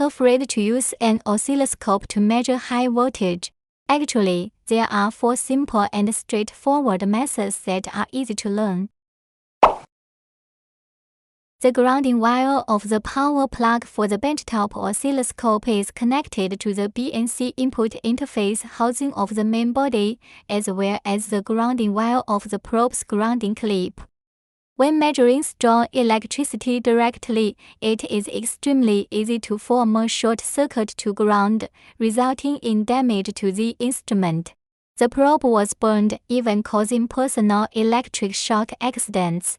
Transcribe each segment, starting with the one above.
afraid to use an oscilloscope to measure high voltage. Actually, there are 4 simple and straightforward methods that are easy to learn. The grounding wire of the power plug for the benchtop oscilloscope is connected to the BNC input interface housing of the main body, as well as the grounding wire of the probe's grounding clip. When measuring strong electricity directly, it is extremely easy to form a short circuit to ground, resulting in damage to the instrument. The probe was burned, even causing personal electric shock accidents.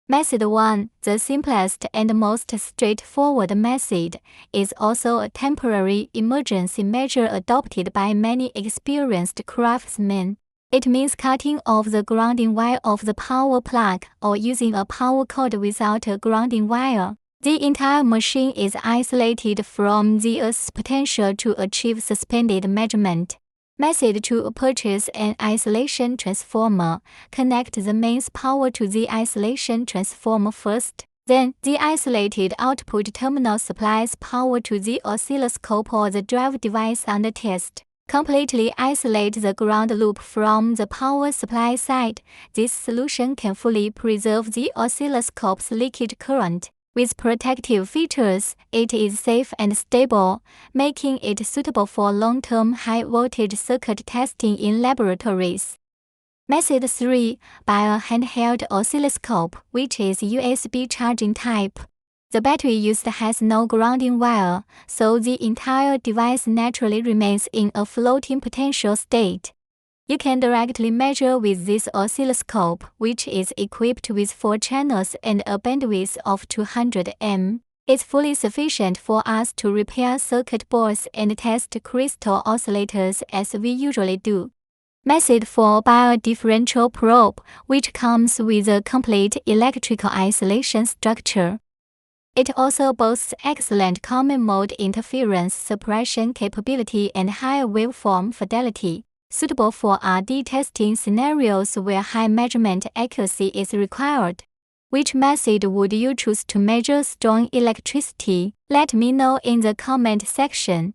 Method 1, the simplest and most straightforward method, is also a temporary emergency measure adopted by many experienced craftsmen. It means cutting off the grounding wire of the power plug or using a power cord without a grounding wire. The entire machine is isolated from the earth's potential to achieve suspended measurement. Method 2, purchase an isolation transformer. Connect the mains power to the isolation transformer first. Then, the isolated output terminal supplies power to the oscilloscope or the drive device under test. Completely isolate the ground loop from the power supply side. This solution can fully preserve the oscilloscope's leakage current. With protective features, it is safe and stable, making it suitable for long-term high-voltage circuit testing in laboratories. Method 3, buy a handheld oscilloscope, which is USB charging type. The battery used has no grounding wire, so the entire device naturally remains in a floating potential state. You can directly measure with this oscilloscope, which is equipped with 4 channels and a bandwidth of 200 m. It's fully sufficient for us to repair circuit boards and test crystal oscillators as we usually do. Method 4, buy a differential probe, which comes with a complete electrical isolation structure. It also boasts excellent common mode interference suppression capability and high waveform fidelity, suitable for RD testing scenarios where high measurement accuracy is required. Which method would you choose to measure strong electricity? Let me know in the comment section.